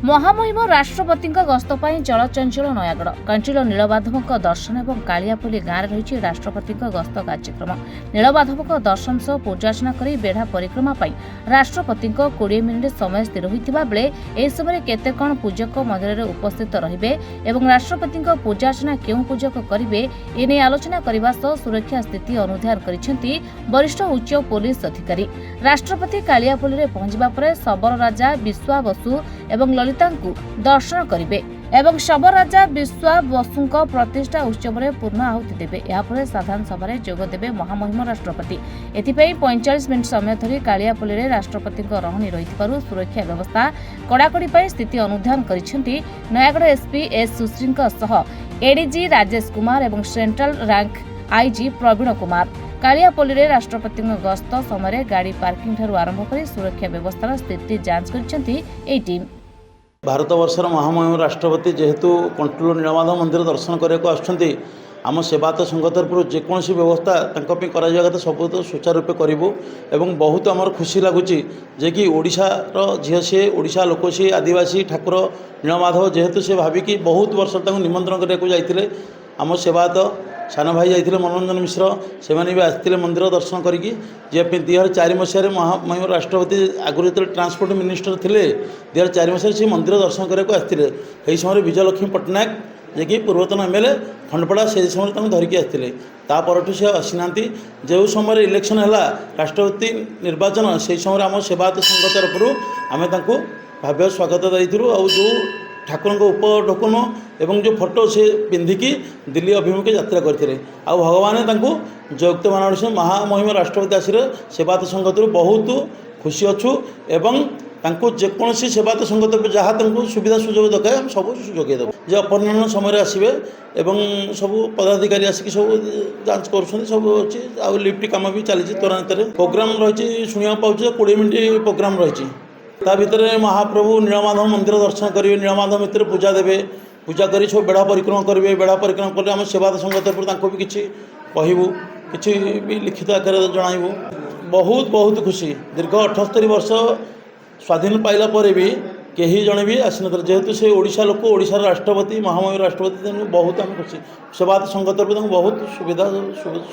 महामहिम राष्ट्रपति गस्त पर चलचंचल नयागढ़ कंचिल नीलमाधव दर्शन और कालियापल्ली गाँव में रही राष्ट्रपति गस्त कार्यक्रम नीलमाधव दर्शन सह पूजार्चना कर बेढ़ा परिक्रमा राष्ट्रपति 20 मिनिट समय स्थिर होता बेले यह समय केते कण पूजक मंदिर में उपस्थित रहिबे एवं राष्ट्रपति पूजार्चना केउं पूजक करिवे एने आलोचना करने सह सुरक्षा स्थिति अनुधान करिसेंती वरिष्ठ उच्च पुलिस अधिकारी। राष्ट्रपति कालियापल्ली में पहुंचबा परे शबर राजा विश्वा बसु एवं ललिता दर्शन करेंगे एवं शबर राजा विश्वा बसु प्रतिष्ठा उत्सव में पूर्ण आहुति देवे। यापर साधारण सभा जोगदेवे महामहिम राष्ट्रपति। एथिपाई 45 मिनिट समय धरी कालियापल्ली में राष्ट्रपति रही रही सुरक्षा व्यवस्था कड़ाकड़ी स्थिति अनुधान करिसेंती नयागढ़ एसपी एस सुश्री सह एडीजी राजेश कुमार एवं central rank IG Praveen Kumar. Kaliapalli में राष्ट्रपति गस्त समय गाड़ी पार्किंग ठारू आरंभ कर सुरक्षा व्यवस्था स्थिति जांच करछंती एई टीम। भारत वर्षर महामहिम राष्ट्रपति जेहेतु कंटोल नीलमाधव मंदिर दर्शन करने आसुँच आम सेवायत संघ तरफ जेकोसी व्यवस्था कथा सब तो सुचारू रूपे करूँ एवं बहुत आमर खुशी लगुच जे कि ओडिशार झील सी ओडिशा लोक सी आदिवासी ठाकुर नीलमाधव जेहेतु से भाविकी बहुत वर्ष निमंत्रण करने आम सेवायत सान भाई जाते मनोरंजन मिश्र से भी आसते मंदिर दर्शन करके 2004 मसीह महामहिम राष्ट्रपति आगुरी जो ट्रांसपोर्ट मिनिस्टर थे 2004 मसीह से मंदिर दर्शन करने आसते यही समय विजयलक्ष्मी पट्टनायक जे कि पूर्वतन एमएलए खंडपड़ा से समय धरिकी आसते तापर से आसीना जो समय इलेक्शन है राष्ट्रपति निर्वाचन से समय आम सेवायत संघ तरफ आम भव्य स्वागत देइथिलु और जो ठाकुर उपढोकन एवं जो फोटो से पिंधिकी दिल्ली अभिमुखे यात्रा करते आ भगवान जयुक्त मान से महामहिम राष्ट्रपति आसिरे सेवायत संघ तरफ बहुत खुशी अच्छु एवं जेकोसी सेवायत संघ तरफ जहाँ सुविधा सुजोग दरकार हम सब जोगे देव जे अपराह्न समय आसवे एवं सब पदाधिकारी आसिक सब जांच कर सब अच्छी आ लिफ्ट कम भी चली त्वरान्वित प्रोग्राम रही शुणा पाँच 20 मिनिट प्रोग्राम रही ता भितर महाप्रभु नीलमाधव मंदिर दर्शन करेंगे नीलमाधव मित्र पूजा देवे पूजा कर सब बेढ़ा परिक्रमा करेंगे बेढ़ा परिक्रमा कर आम सेवायत संघ तरफ भी किसी कहूँ कि भी लिखित आकार जनइबू बहुत बहुत खुशी दीर्घ 78 वर्ष स्वाधीन पाइला पर भी कहीं जड़े भी आसी न जेहेतु से ओडिशा लोक ओडिशार राष्ट्रपति महामहिम राष्ट्रपति बहुत आम खुशी सेवायत संघ तरफ बहुत सुविधा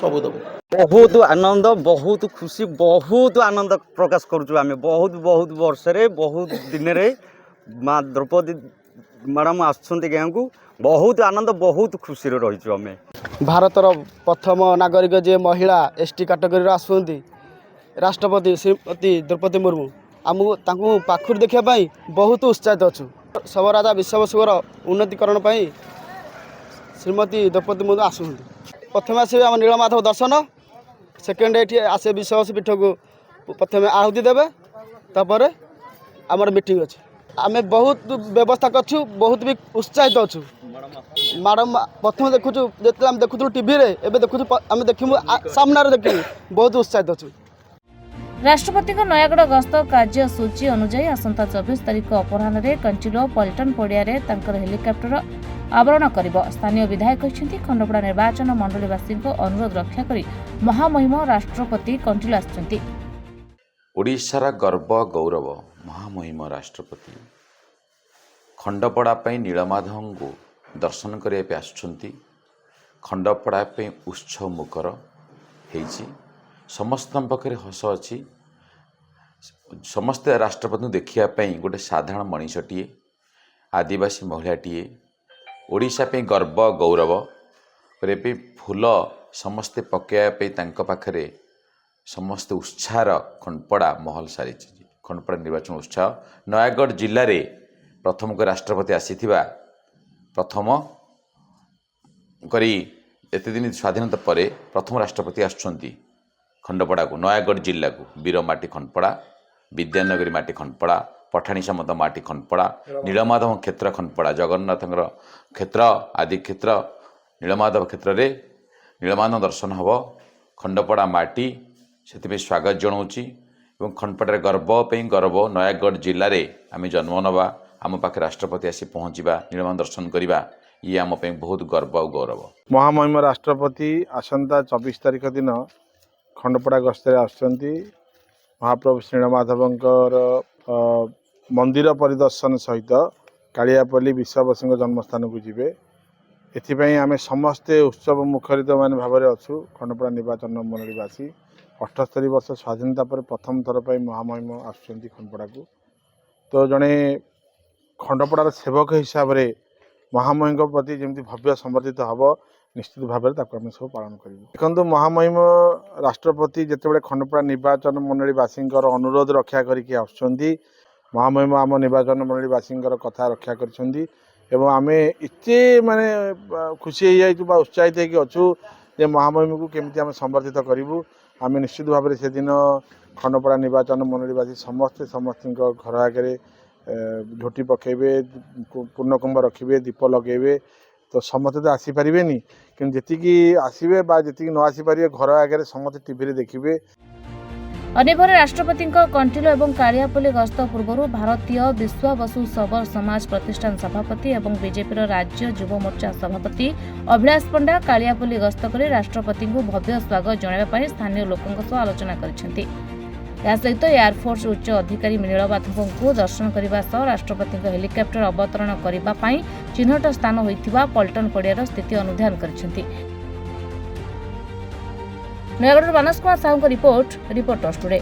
सब देव बहुत आनंद बहुत खुशी बहुत आनंद प्रकाश करुचु आम बहुत बहुत वर्ष बहुत दिन माँ द्रौपदी मैडम आसुँच गाँव को बहुत आनंद बहुत खुशी रही आम भारतर प्रथम नागरिक जे महिला एसटी कैटेगरी आसुँच राष्ट्रपति श्रीमती द्रौपदी मुर्मू आमको पाखुर देखापी बहुत उत्साहित अच्छु सब राजा विश्वबसुर उन्नतिकरण श्रीमती द्रौपदी मुर्मू आसुँच प्रथम आसवे आम नीलमाधव दर्शन सेकेंड ये आसे विश्वास पीठ को प्रथम आहुति देवे तापर आमर मीटिंग अच्छे आम बहुत व्यवस्था करूँ बहुत भी उत्साहित अच्छु मैडम प्रथम देखुचु जो देखुलु टीवी एवं देखुचु आम देखू सामने देखू बहुत उत्साहित अच्छु। राष्ट्रपति नयागढ़ गस्त कार्यसूची अनुजाई आसंता 24 तारिख अपराह्न कंचिल पल्टन पड़िया हेलिकप्टर आवरण करिब। स्थानीय विधायक कहते खंडपड़ा निर्वाचन मंडलीवासी अनुरोध रक्षा करी महामहिम राष्ट्रपति कंचिल आछंती। ओडिशार गर्व गौरव महामहिम राष्ट्रपति खंडपड़ा नीलमाधव को दर्शन करने आसुँच खंडपड़ा उत्सव मुखर होइछि समस्त पाखे हस अच्छी समस्ते राष्ट्रपति देखापी गोटे साधारण मनीषटीए आदिवासी महिलाटीए ओडिशा पे गर्व गौरव करे फूल समस्ते पकड़ापी पाखे समस्त उत्साह खंडपड़ा महल सारी खंडपड़ा निर्वाचन उत्साह नयागढ़ जिले में प्रथम को राष्ट्रपति आसी प्रथम करी एत दिन स्वाधीनता पर प्रथम राष्ट्रपति आसुँच खंडपड़ा को नयागढ़ जिला को वीरमाटी खंडपड़ा विद्यानगरी माटी खंडपड़ा पठाणी सामंत माटी खंडपड़ा नीलमाधव क्षेत्र खंडपड़ा जगन्नाथ क्षेत्र आदि क्षेत्र नीलमाधव क्षेत्र रे नीलमाधव दर्शन हम खंडपड़ा माटी से स्वागत जनाऊँगी और खंडपड़ा गर्व नयागढ़ जिले में आम जन्म नवा आम पाखे राष्ट्रपति आसी पहुँचा नीलमाधव दर्शन करवा ये आम बहुत गर्व और गौरव। महामहिम राष्ट्रपति आसंता 24 तारिख दिन खंडपड़ा गस्तर आसुँच महाप्रभु श्रीमाधव मंदिर परिदर्शन सहित କାଳିଆପଲ୍ଲୀ ବିଶ୍ୱବସୁଙ୍କ ଜନ୍ମସ୍ଥାନକୁ ଯିବେ। ଏଥିପାଇଁ ଆମେ ସମସ୍ତେ ଉତ୍ସବ ମୁଖରିତ ମାନେ ଭାବରେ ଅଛୁ। ଖଣ୍ଡପଡ଼ା ନିର୍ବାଚନ ମଣ୍ଡଳୀବାସୀ 78 ବର୍ଷ ସ୍ୱାଧୀନତା ପରେ ପ୍ରଥମ ଥର ପାଇଁ ମହାମହିମ ଆସୁଛନ୍ତି ଖଣ୍ଡପଡ଼ାକୁ। ତ ଜଣେ ଖଣ୍ଡପଡ଼ାର ସେବକ ହିସାବରେ ମହାମହିମଙ୍କ ପ୍ରତି ଯେମିତି ଭବ୍ୟ ସମର୍ଥିତ ହେବ ନିଶ୍ଚିତ ଭାବରେ ତାକୁ ଆମେ ସବୁ ପାଳନ କରିବୁ। ଦେଖନ୍ତୁ ମହାମହିମ ରାଷ୍ଟ୍ରପତି ଯେତେବେଳେ ଖଣ୍ଡପଡ଼ା ନିର୍ବାଚନ ମଣ୍ଡଳୀବାସୀଙ୍କର ଅନୁରୋଧ ରକ୍ଷା କରିକି ଆସୁଛନ୍ତି, ମହାମହିମ ଆମ ନିର୍ବାଚନ ମଣ୍ଡଳୀବାସୀଙ୍କର କଥା ରକ୍ଷା କରିଛନ୍ତି ଏବଂ ଆମେ ଏତେ ମାନେ ଖୁସି ହେଇଯାଇଛୁ ବା ଉତ୍ସାହିତ ହେଇକି ଅଛୁ ଯେ ମହାମହିମକୁ କେମିତି ଆମେ ସମର୍ଥିତ କରିବୁ। ଆମେ ନିଶ୍ଚିତ ଭାବରେ ସେଦିନ ଖଣ୍ଡପଡ଼ା ନିର୍ବାଚନ ମଣ୍ଡଳୀବାସୀ ସମସ୍ତଙ୍କ ଘର ଆଗରେ ଝୋଟି ପକାଇବେ, ପୂର୍ଣ୍ଣକୁମ୍ଭ ରଖିବେ, ଦୀପ ଲଗାଇବେ। ତ ସମସ୍ତେ ତ ଆସିପାରିବେନି, କିନ୍ତୁ ଯେତିକି ଆସିବେ ବା ଯେତିକି ନ ଆସିପାରିବେ ଘର ଆଗରେ ସମସ୍ତେ ଟିଭିରେ ଦେଖିବେ। ଅନ୍ୟପଟେ ରାଷ୍ଟ୍ରପତିଙ୍କ କଣ୍ଟିଲୋ ଏବଂ କାଳିଆପଲ୍ଲୀ ଗସ୍ତ ପୂର୍ବରୁ ଭାରତୀୟ ବିଶ୍ୱାବସୁ ଶବର ସମାଜ ପ୍ରତିଷ୍ଠାନ ସଭାପତି ଏବଂ ବିଜେପିର ରାଜ୍ୟ ଯୁବ ମୋର୍ଚ୍ଚା ସଭାପତି ଅଭିଳାଷ ପଣ୍ଡା କାଳିଆପଲ୍ଲୀ ଗସ୍ତ କରି ରାଷ୍ଟ୍ରପତିଙ୍କୁ ଭବ୍ୟ ସ୍ୱାଗତ ଜଣାଇବା ପାଇଁ ସ୍ଥାନୀୟ ଲୋକଙ୍କ ସହ ଆଲୋଚନା କରିଛନ୍ତି। ଏହା ସହିତ ଏୟାରଫୋର୍ସ ଉଚ୍ଚ ଅଧିକାରୀ ନୀଳମାଧବଙ୍କୁ ଦର୍ଶନ କରିବା ସହ ରାଷ୍ଟ୍ରପତିଙ୍କ ହେଲିକପ୍ଟର ଅବତରଣ କରିବା ପାଇଁ ଚିହ୍ନଟ ସ୍ଥାନ ହୋଇଥିବା ପଲ୍ଟନ ପଡ଼ିଆର ସ୍ଥିତି ଅନୁଧ୍ୟାନ କରିଛନ୍ତି। ନୟାଗଡ଼ରୁ ମାନସ କୁମାର ସାହୁଙ୍କ ରିପୋର୍ଟ, ରିପୋର୍ଟର୍ସ ଟୁଡେ।